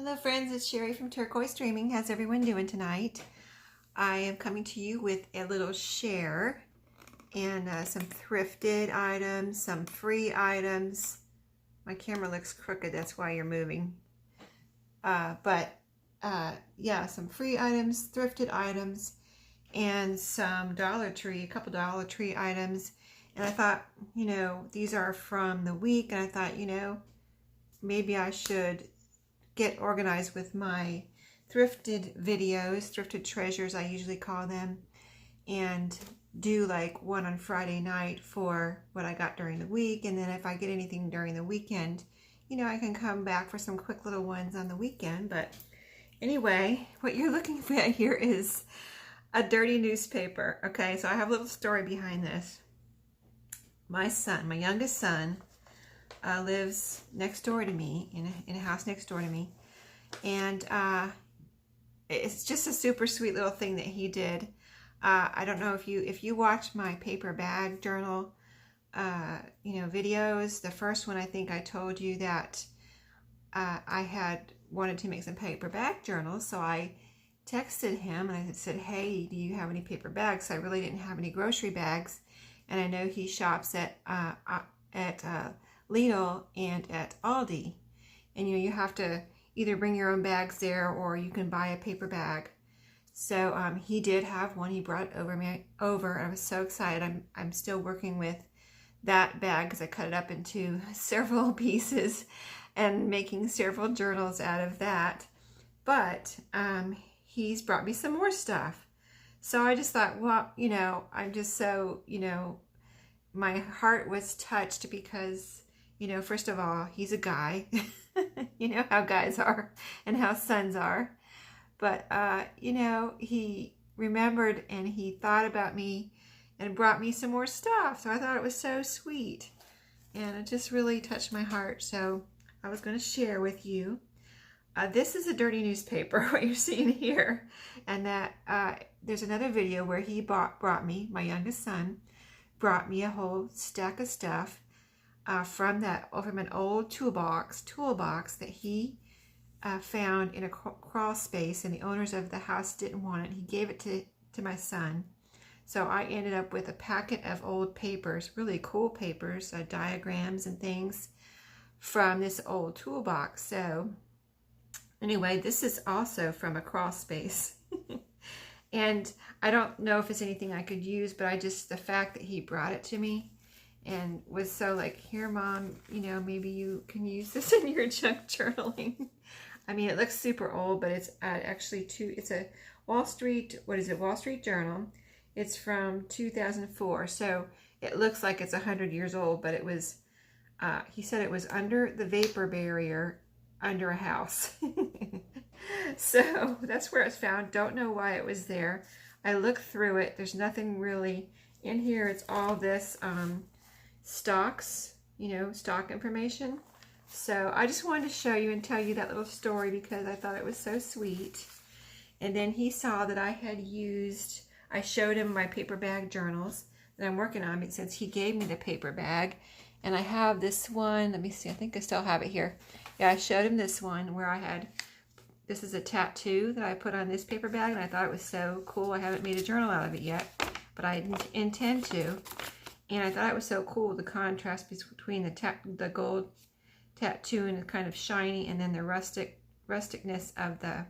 Hello friends, it's Sherry from Turquoise Dreaming. How's everyone doing tonight? I am coming to you with a little share and some thrifted items, some free items. My camera looks crooked, that's why you're moving. Yeah, some free items, thrifted items, and some a couple Dollar Tree items. And I thought, these are from the week, and I thought, maybe I should get organized with my thrifted videos, thrifted treasures I usually call them, and do like one on Friday night for what I got during the week, and then if I get anything during the weekend, I can come back for some quick little ones on the weekend. But anyway, what you're looking at here is a dirty newspaper. Okay, so I have a little story behind this. My son, my youngest son, lives next door to me, in a house next door to me, and it's just a super sweet little thing that he did. I don't know if you watch my paper bag journal videos. The first one, I think I told you that I had wanted to make some paper bag journals, so I texted him and I said, hey, do you have any paper bags? I really didn't have any grocery bags, and I know he shops at Lidl and at Aldi, and you have to either bring your own bags there or you can buy a paper bag. So he did have one. He brought it over. I was so excited. I'm still working with that bag because I cut it up into several pieces and making several journals out of that. But he's brought me some more stuff. So I just thought, well, I'm just so, my heart was touched because, first of all, he's a guy. You know how guys are and how sons are. But, he remembered and he thought about me and brought me some more stuff. So I thought it was so sweet. And it just really touched my heart. So I was going to share with you. This is a dirty newspaper, what you're seeing here. And that there's another video where he brought me, my youngest son, brought me a whole stack of stuff from an old toolbox that he found in a crawl space, and the owners of the house didn't want it. He gave it to my son. So I ended up with a packet of old papers, really cool papers, diagrams and things from this old toolbox. So anyway, this is also from a crawl space. And I don't know if it's anything I could use, but the fact that he brought it to me and was so like, here, Mom, maybe you can use this in your junk journaling. I mean, it looks super old, but it's actually it's a Wall Street Journal. It's from 2004. So it looks like it's 100 years old, but it was, he said it was under the vapor barrier under a house. So that's where it's found. Don't know why it was there. I looked through it. There's nothing really in here. It's all this stocks, stock information. So I just wanted to show you and tell you that little story because I thought it was so sweet. And then he saw that I showed him my paper bag journals that I'm working on since he gave me the paper bag. And I have this one. Let me see. I think I still have it here. Yeah, I showed him this one where this is a tattoo that I put on this paper bag, and I thought it was so cool. I haven't made a journal out of it yet, but I intend to. And I thought it was so cool, the contrast between the gold tattoo and the kind of shiny, and then the rusticness of the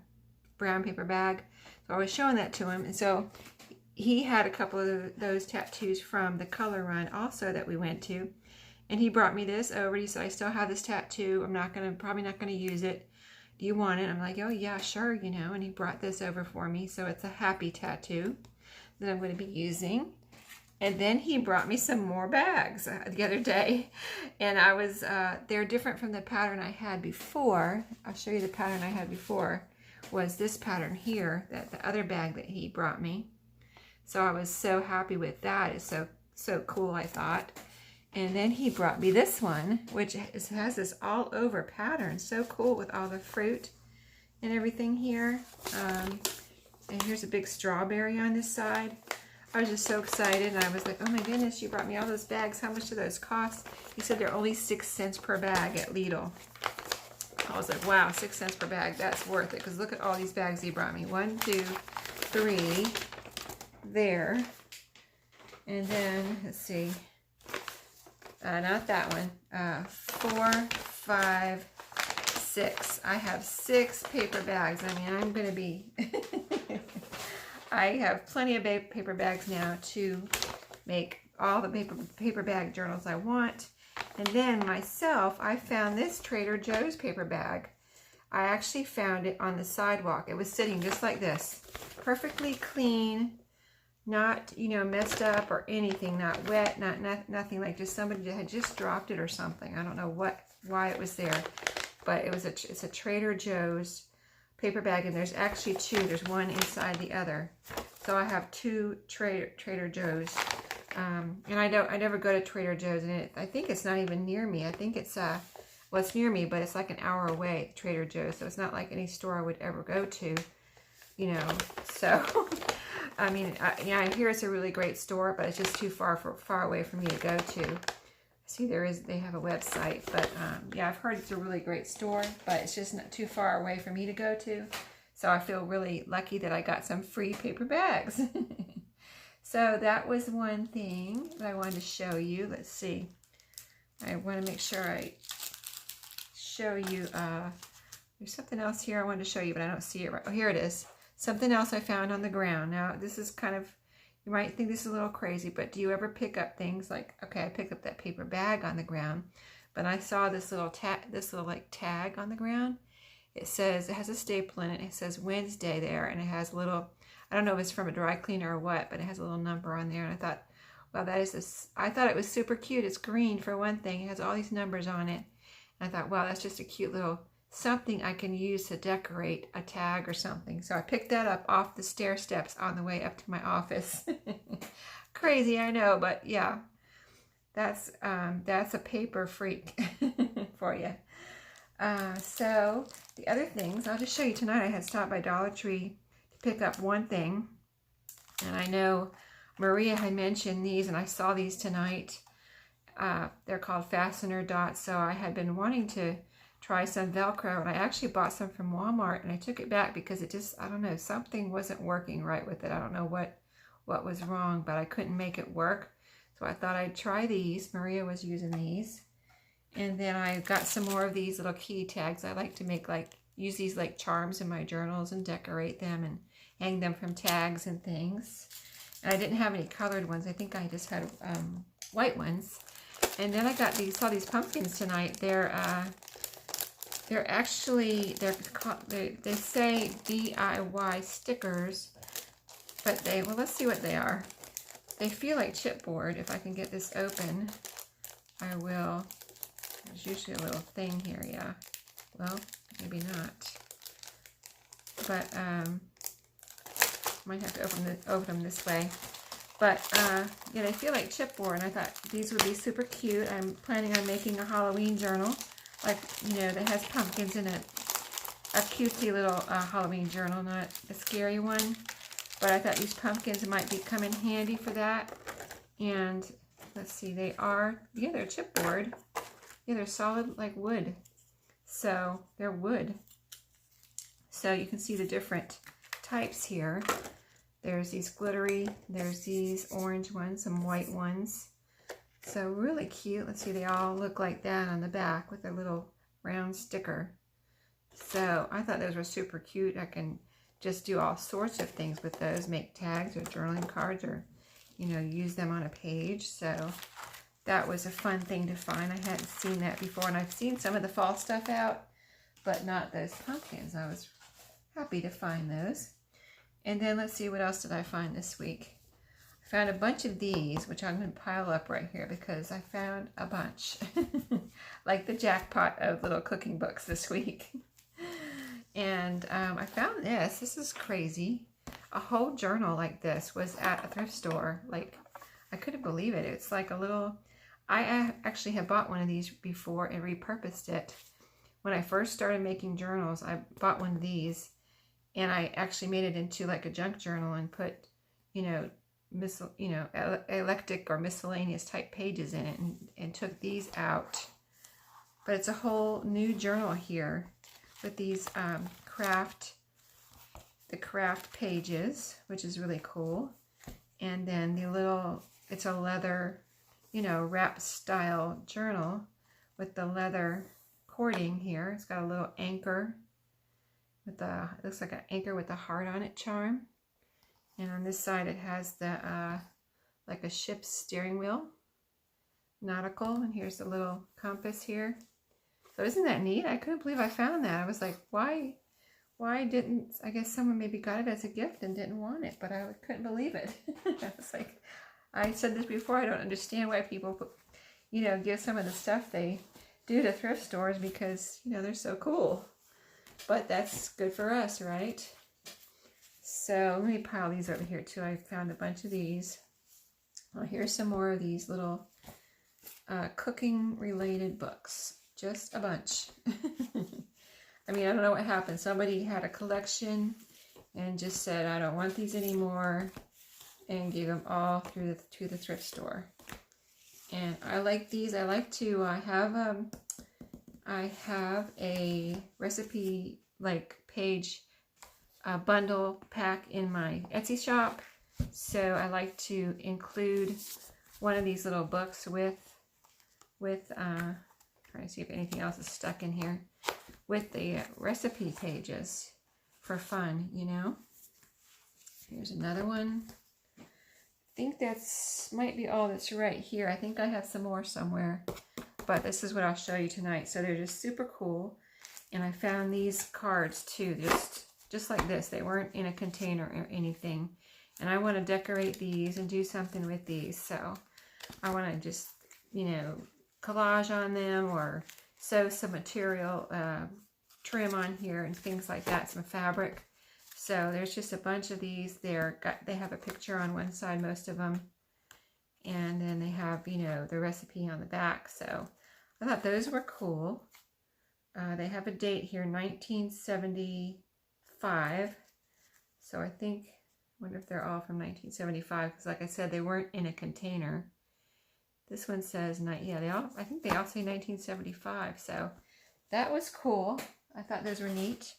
brown paper bag. So I was showing that to him, and so he had a couple of those tattoos from the color run also that we went to. And he brought me this over. He said, I still have this tattoo. Probably not gonna use it. Do you want it? I'm like, oh yeah, sure, and he brought this over for me. So it's a happy tattoo that I'm going to be using. And then he brought me some more bags the other day. And they're different from the pattern I had before. I'll show you the pattern I had before was this pattern here, the other bag that he brought me. So I was so happy with that. It's so cool, I thought. And then he brought me this one, which has this all over pattern. So cool with all the fruit and everything here. And here's a big strawberry on this side. I was just so excited. And I was like, oh my goodness, you brought me all those bags. How much do those cost? He said they're only 6 cents per bag at Lidl. I was like, wow, 6 cents per bag, that's worth it. Because look at all these bags he brought me. 1, 2, 3 there. And then, let's see, not that one. 4, 5, 6. I have 6 paper bags. I mean, I'm going to be... I have plenty of paper bags now to make all the paper bag journals I want. And then myself, I found this Trader Joe's paper bag. I actually found it on the sidewalk. It was sitting just like this. Perfectly clean, not, you know, messed up or anything, not wet, nothing, like just somebody had just dropped it or something. I don't know why it was there, but it's a Trader Joe's paper bag, and there's actually 2. There's one inside the other. So I have 2 Trader Joe's. And I never go to Trader Joe's, and I think it's not even near me. I think it's well, it's near me, but it's like an hour away, Trader Joe's. So it's not like any store I would ever go to, you know. So I mean, yeah, I hear it's a really great store, but it's just too far away for me to go to. See, they have a website, but yeah, I've heard it's a really great store, but it's just not too far away for me to go to. So I feel really lucky that I got some free paper bags. So that was one thing that I wanted to show you. Let's see. I want to make sure I show you. There's something else here I wanted to show you, but I don't see it right. Oh, here it is. Something else I found on the ground. Now, this is kind of, you might think this is a little crazy, but do you ever pick up things like, okay, I picked up that paper bag on the ground, but I saw this little like tag on the ground. It says, it has a staple in it. It says Wednesday there, and it has a little, I don't know if it's from a dry cleaner or what, but it has a little number on there. And I thought, well, I thought it was super cute. It's green for one thing. It has all these numbers on it. And I thought, wow, that's just a cute little something I can use to decorate a tag or something. So I picked that up off the stair steps on the way up to my office. Crazy, I know, but yeah, that's a paper freak for you. So the other things, I'll just show you tonight. I had stopped by Dollar Tree to pick up one thing. And I know Maria had mentioned these, and I saw these tonight. They're called fastener dots. So I had been wanting to try some Velcro, and I actually bought some from Walmart, and I took it back because it just, I don't know, something wasn't working right with it. I don't know what was wrong, but I couldn't make it work. So I thought I'd try these. Maria was using these. And then I got some more of these little key tags. I like to make, like, use these like charms in my journals and decorate them and hang them from tags and things. And I didn't have any colored ones. I think I just had white ones. And then I got these, saw these pumpkins tonight. They're actually, they say DIY stickers, but well, let's see what they are. They feel like chipboard. If I can get this open, I will. There's usually a little thing here, yeah. Well, maybe not. But might have to open them this way. But yeah, they feel like chipboard, and I thought these would be super cute. I'm planning on making a Halloween journal, like, you know, that has pumpkins in it. A cutesy little Halloween journal, not a scary one. But I thought these pumpkins might come in handy for that. And let's see, they are, yeah, they're chipboard. Yeah, they're solid like wood. So they're wood. So you can see the different types here. There's these glittery, there's these orange ones, some white ones. So really cute. Let's see, they all look like that on the back with a little round sticker. So I thought those were super cute. I can just do all sorts of things with those, make tags or journaling cards, or, you know, use them on a page. So that was a fun thing to find. I hadn't seen that before, and I've seen some of the fall stuff out, but not those pumpkins. I was happy to find those. And then let's see, what else did I find this week? I found a bunch of these, which I'm going to pile up right here because I found a bunch. Like the jackpot of little cooking books this week. And I found this. This is crazy. A whole journal like this was at a thrift store. Like, I couldn't believe it. It's like a little... I actually have bought one of these before and repurposed it. When I first started making journals, I bought one of these, and I actually made it into like a junk journal and put, you know, eclectic or miscellaneous type pages in it, and took these out. But it's a whole new journal here. with these the craft pages, which is really cool. And then the little, it's a leather, you know, wrap style journal with the leather cording here. It's got a little anchor with the, it looks like an anchor with a heart on it charm. And on this side it has the, like a ship's steering wheel, nautical. And here's the little compass here. So isn't that neat? I couldn't believe I found that. I was like, why didn't, I guess someone maybe got it as a gift and didn't want it, but I couldn't believe it. I was like, I said this before, I don't understand why people put, you know, give some of the stuff they do to thrift stores because, you know, they're so cool. But that's good for us, right? So let me pile these over here too. I found a bunch of these. Well, here's some more of these little cooking related books. Just a bunch. I mean, I don't know what happened. Somebody had a collection and just said, I don't want these anymore, and gave them all through to the thrift store. And I like these. I like to I have a recipe like page bundle pack in my Etsy shop. So I like to include one of these little books with trying to see if anything else is stuck in here, with the recipe pages for fun, you know. Here's another one. I think that's might be all that's right here. I think I have some more somewhere, but this is what I'll show you tonight. So they're just super cool. And I found these cards too, just like this. They weren't in a container or anything. And I want to decorate these and do something with these. So I want to just, you know, collage on them or sew some material, trim on here and things like that, some fabric. So there's just a bunch of these. They have a picture on one side, most of them. And then they have, you know, the recipe on the back. So I thought those were cool. They have a date here, 1975. So I think, wonder if they're all from 1975, because like I said, they weren't in a container. This one says, yeah, I think they all say 1975. So that was cool. I thought those were neat.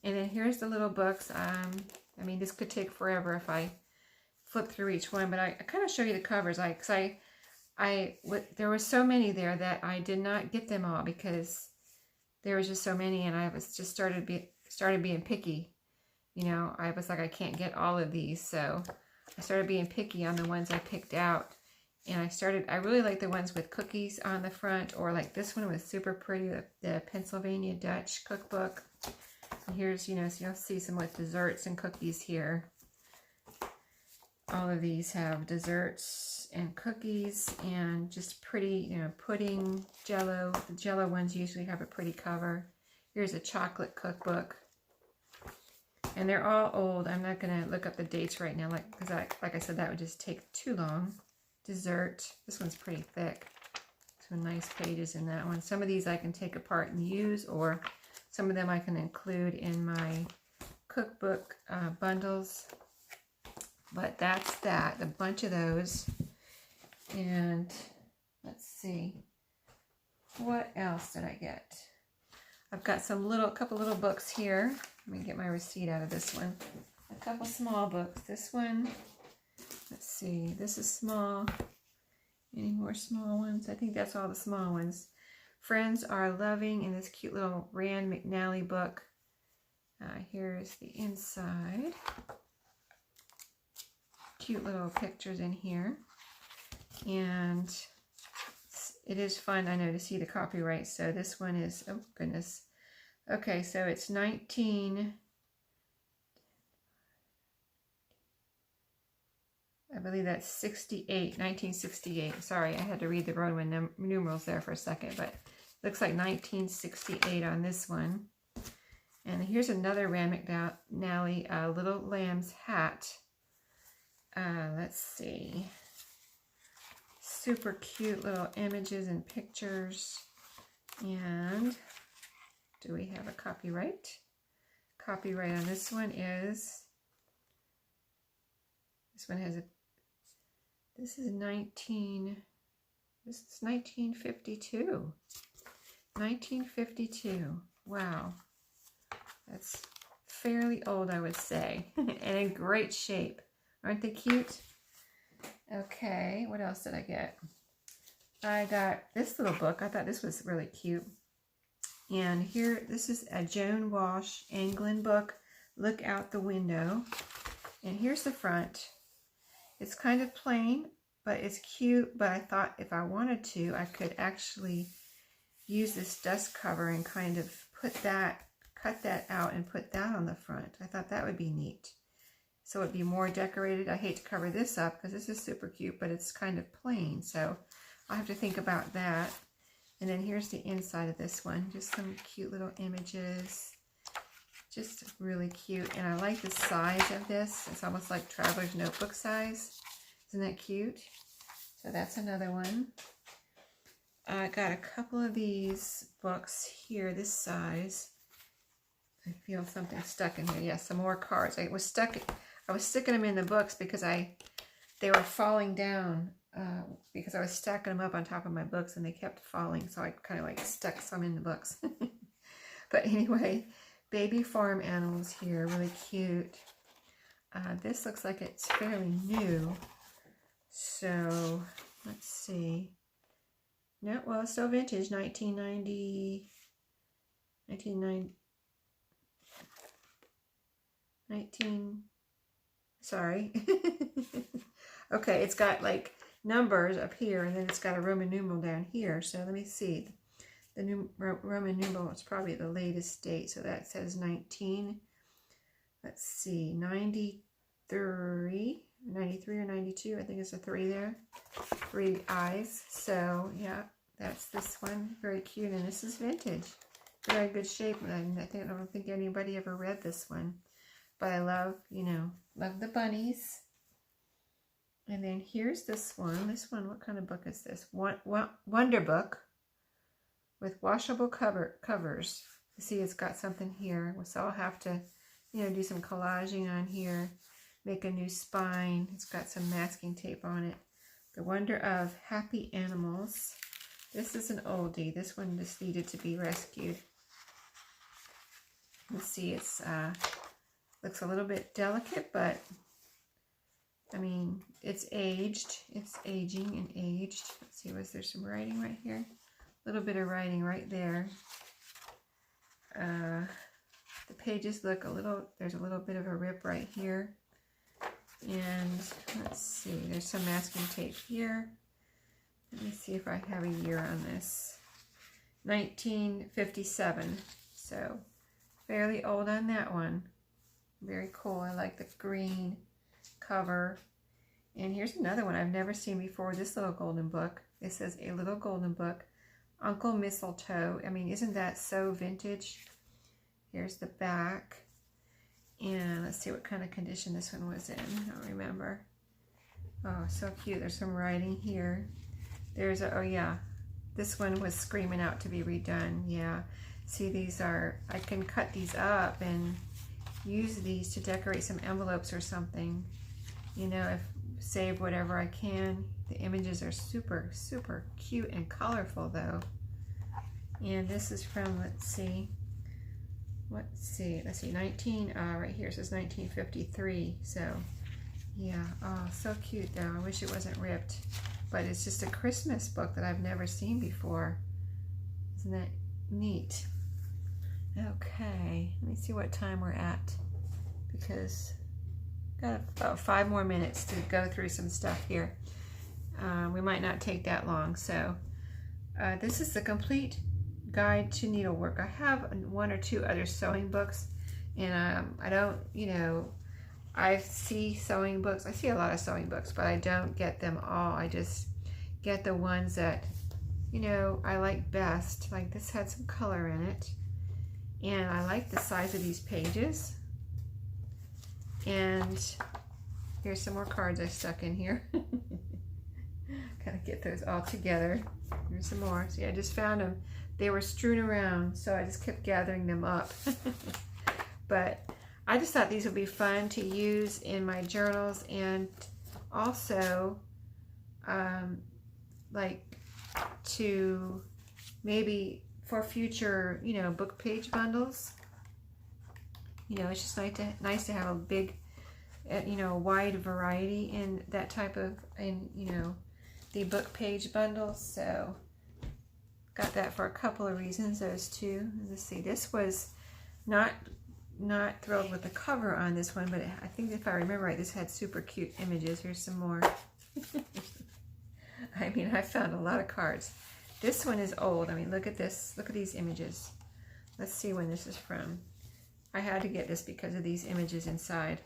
And then here's the little books. I mean, this could take forever if I flip through each one, but I kind of show you the covers. There were so many there that I did not get them all because there was just so many, and I was just started being picky. You know, I was like, I can't get all of these, so I started being picky on the ones I picked out. And I really like the ones with cookies on the front, or like this one was super pretty, the Pennsylvania Dutch cookbook. And here's, you know, so you'll see some with desserts and cookies here. All of these have desserts and cookies and just pretty, you know, pudding, jello. The jello ones usually have a pretty cover. Here's a chocolate cookbook. And they're all old. I'm not going to look up the dates right now, because like I said, that would just take too long. Dessert. This one's pretty thick. Some nice pages in that one. Some of these I can take apart and use, or some of them I can include in my cookbook bundles. But that's that. A bunch of those. And let's see. What else did I get? I've got a couple little books here. Let me get my receipt out of this one. A couple small books. This one, let's see, this is small. Any more small ones? I think that's all the small ones. Friends Are Loving, in this cute little Rand McNally book. Here's the inside. Cute little pictures in here. And it is fun, I know, to see the copyright. So this one is, oh goodness. Okay, so it's 1968. Sorry, I had to read the Roman numerals there for a second, but it looks like 1968 on this one. And here's another Rand McNally, Little Lamb's Hat. Let's see. Super cute little images and pictures. And do we have a copyright? Copyright on this one is, this one has a, this is 1952. 1952. Wow. That's fairly old, I would say, and in great shape. Aren't they cute? Okay, what else did I get? I got this little book. I thought this was really cute. And here, this is a Joan Walsh Anglin book, Look Out the Window. And here's the front. It's kind of plain, but it's cute. But I thought if I wanted to, I could actually use this dust cover and kind of put that, cut that out and put that on the front. I thought that would be neat. So it'd be more decorated. I hate to cover this up because this is super cute, but it's kind of plain. So I'll have to think about that. And then here's the inside of this one. Just some cute little images. Just really cute. And I like the size of this. It's almost like Traveler's Notebook size. Isn't that cute? So that's another one. I got a couple of these books here, this size. I feel something stuck in here. Yeah, some more cards. I was sticking them in the books because they were falling down. Because I was stacking them up on top of my books and they kept falling, so I kind of like stuck some in the books. But anyway, baby farm animals here, really cute. This looks like it's fairly new, so let's see. No, well, it's still vintage, 1990, sorry. Okay, it's got like numbers up here, and then it's got a Roman numeral down here. So let me see. The Roman numeral is probably the latest date. So that says 19. Let's see, 93 or 92. I think it's a 3 there. 3 eyes. So yeah, that's this one. Very cute, and this is vintage. Very good shape. And I don't think anybody ever read this one, but I love, love the bunnies. And then here's this one. This one, what kind of book is this? Wonder Book with washable covers. You see, it's got something here. So I'll have to, do some collaging on here, make a new spine. It's got some masking tape on it. The Wonder of Happy Animals. This is an oldie. This one just needed to be rescued. Let's see, it's looks a little bit delicate, but I mean, it's aged. It's aging and aged. Let's see, was there some writing right here? A little bit of writing right there. The pages look there's a little bit of a rip right here. And let's see, there's some masking tape here. Let me see if I have a year on this. 1957. So, fairly old on that one. Very cool. I like the green cover. And here's another one I've never seen before. This little golden book. It says A Little Golden Book. Uncle Mistletoe. I mean, isn't that so vintage? Here's the back. And let's see what kind of condition this one was in. I don't remember. Oh, so cute. There's some writing here. There's a, oh yeah, this one was screaming out to be redone. Yeah. See, these are, I can cut these up and use these to decorate some envelopes or something. Save whatever I can. The images are super, super cute and colorful though. And this is from, let's see, 19, right here it says 1953. So yeah, oh, so cute though. I wish it wasn't ripped, but it's just a Christmas book that I've never seen before. Isn't that neat? Okay, let me see what time we're at, because got about 5 more minutes to go through some stuff here. We might not take that long. So this is the complete guide to needlework. I have 1 or 2 other sewing books, and I don't, I see sewing books. I see a lot of sewing books, but I don't get them all. I just get the ones that, I like best. Like this had some color in it, and I like the size of these pages. And here's some more cards I stuck in here. Gotta get those all together. Here's some more. See, I just found them. They were strewn around, so I just kept gathering them up. But I just thought these would be fun to use in my journals, and also like to maybe for future, book page bundles. You know, it's just nice to have a big, you know, wide variety in that type of, you know, the book page bundles. So got that for a couple of reasons, those two. Let's see, this was not thrilled with the cover on this one, but I think if I remember right, this had super cute images. Here's some more. I mean, I found a lot of cards. This one is old. I mean, look at this. Look at these images. Let's see when this is from. I had to get this because of these images inside.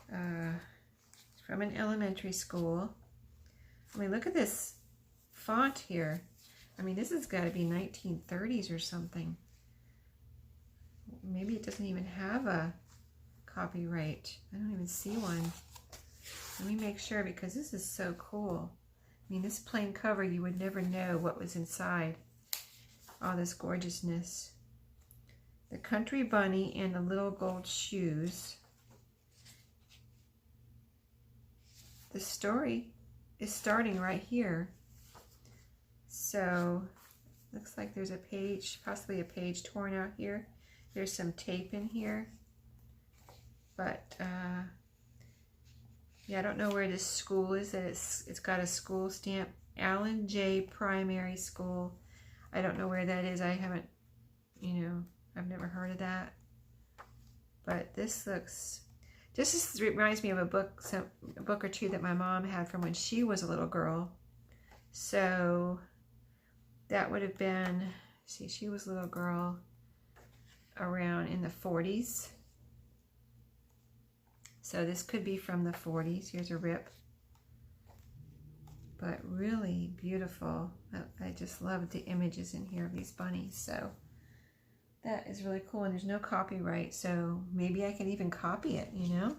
It's from an elementary school. I mean, look at this font here. I mean, this has got to be 1930s or something. Maybe it doesn't even have a copyright. I don't even see one. Let me make sure, because this is so cool. I mean, this plain cover, you would never know what was inside. All this gorgeousness. The country bunny and the little gold shoes. The story is starting right here. So, looks like there's a page, possibly a page torn out here. There's some tape in here. But, yeah, I don't know where this school is. It's got a school stamp. Allen J. Primary School. I don't know where that is. I haven't, you know, I've never heard of that. But this looks, this reminds me of a book or two that my mom had from when she was a little girl. So that would have been, see, she was a little girl around in the 40s. So this could be from the 40s. Here's a rip. But really beautiful. I just love the images in here of these bunnies. So that is really cool. And there's no copyright. So maybe I can even copy it, you know?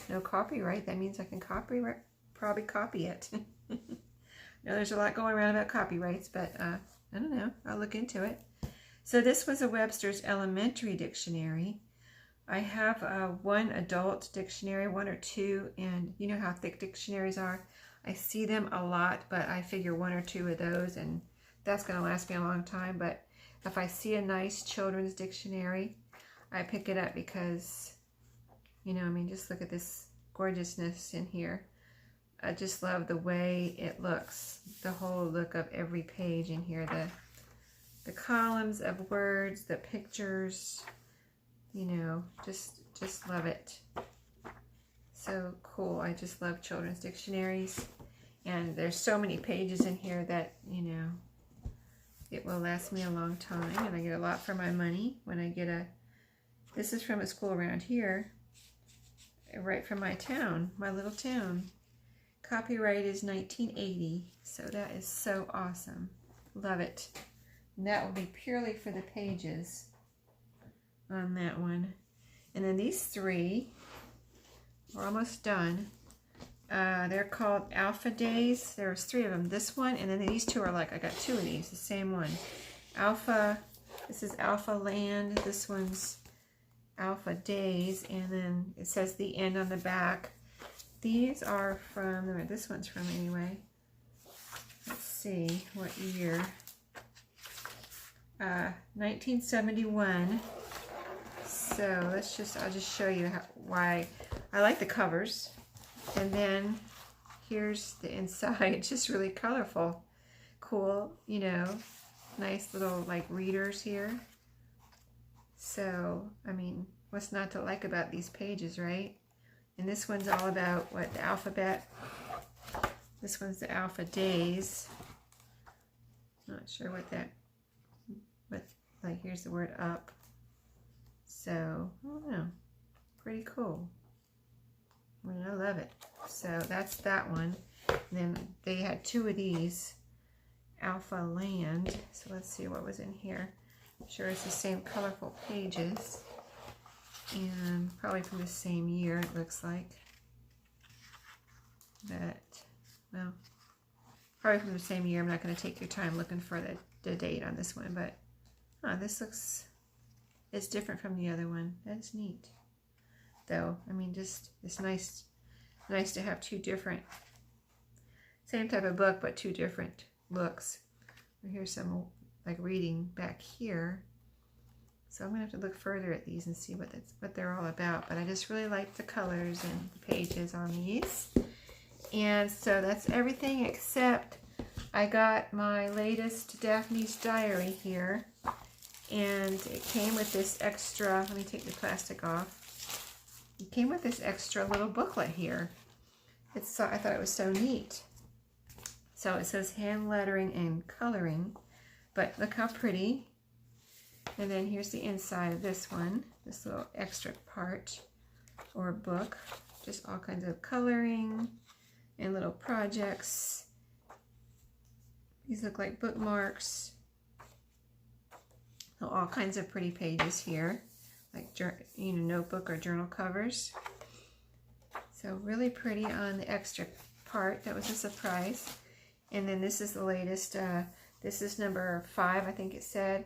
No copyright. That means I can probably copy it. Now there's a lot going around about copyrights, but I don't know. I'll look into it. So this was a Webster's Elementary Dictionary. I have one adult dictionary, one or two, and you know how thick dictionaries are. I see them a lot, but I figure one or two of those, and that's going to last me a long time. But if I see a nice children's dictionary, I pick it up because, you know, I mean, just look at this gorgeousness in here. I just love the way it looks, the whole look of every page in here, the columns of words, the pictures, you know, just love it. So cool. I just love children's dictionaries. And there's so many pages in here that, you know, it will last me a long time. And I get a lot for my money when I get a, this is from a school around here, right from my town, my little town. Copyright is 1980. So that is so awesome. Love it. And that will be purely for the pages on that one. And then these three, we're almost done. They're called Alpha Days. There's three of them. This one, and then these two are like, I got two of these, the same one. Alpha, this is Alpha Land. This one's Alpha Days. And then it says the end on the back. These are from, this one's from anyway. Let's see, what year? 1971. So let's just, I'll just show you why I like the covers. And then here's the inside. It's just really colorful. Cool, you know, nice little like readers here. So, I mean, what's not to like about these pages, right? And this one's all about, what, the alphabet. This one's the Alpha Days. Not sure what that, like, here's the word up. So, I don't know. Pretty cool. I mean, I love it. So, that's that one. And then they had two of these, Alpha Land. So, let's see what was in here. I'm sure it's the same colorful pages. And probably from the same year, it looks like. But, well, probably from the same year. I'm not going to take your time looking for the date on this one. But, this looks, it's different from the other one. That's neat. Though, I mean, just, it's nice to have two different, same type of book, but two different looks. Here's some, like, reading back here. So I'm going to have to look further at these and see what they're all about. But I just really like the colors and the pages on these. And so that's everything except I got my latest Daphne's Diary here. And it came with this extra, let me take the plastic off. It came with this extra little booklet here. I thought it was so neat. So it says hand lettering and coloring. But look how pretty. And then here's the inside of this one, this little extra part or book. Just all kinds of coloring and little projects. These look like bookmarks. So all kinds of pretty pages here, like notebook or journal covers. So really pretty on the extra part. That was a surprise. And then this is the latest. This is number 5, I think it said.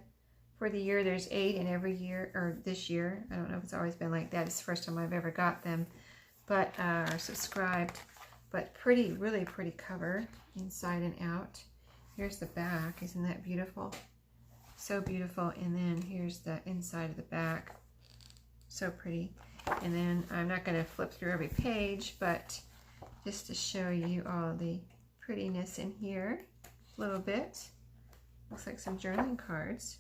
For the year, there's 8 in every year, or this year. I don't know if it's always been like that. It's the first time I've ever got them, but are subscribed. But pretty, really pretty cover, inside and out. Here's the back. Isn't that beautiful? So beautiful. And then here's the inside of the back. So pretty. And then I'm not going to flip through every page, but just to show you all the prettiness in here a little bit. Looks like some journaling cards.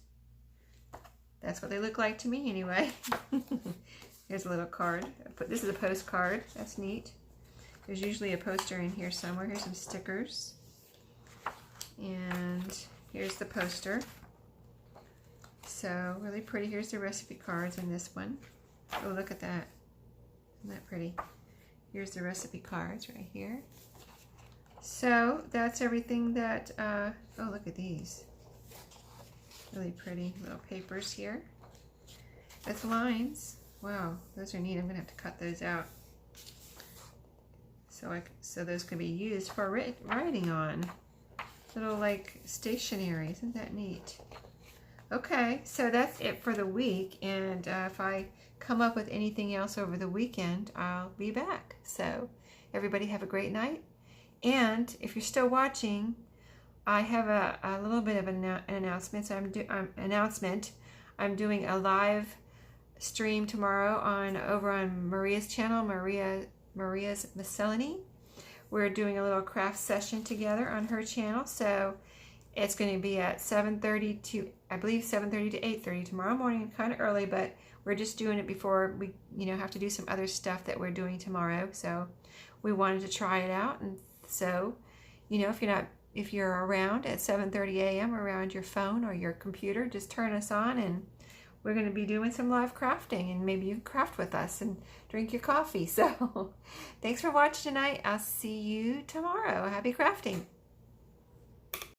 That's what they look like to me anyway. Here's a little card. This is a postcard. That's neat. There's usually a poster in here somewhere. Here's some stickers. And here's the poster. So really pretty. Here's the recipe cards in this one. Oh, look at that. Isn't that pretty? Here's the recipe cards right here. So that's everything that, oh, look at these. Really pretty little papers here with lines. Wow, those are neat. I'm gonna have to cut those out so those can be used for writing on. Little like stationery. Isn't that neat? Okay, so that's it for the week. And if I come up with anything else over the weekend, I'll be back. So everybody have a great night. And if you're still watching, I have a little bit of an announcement. So I'm doing a live stream tomorrow over on Maria's channel, Maria's Miscellany. We're doing a little craft session together on her channel. So it's going to be at 7:30 to, I believe 7:30 to 8:30 tomorrow morning. Kind of early, but we're just doing it before we have to do some other stuff that we're doing tomorrow. So we wanted to try it out. And so if you're around at 7:30 a.m. around your phone or your computer, just turn us on, and we're going to be doing some live crafting, and maybe you can craft with us and drink your coffee. So thanks for watching tonight. I'll see you tomorrow. Happy crafting.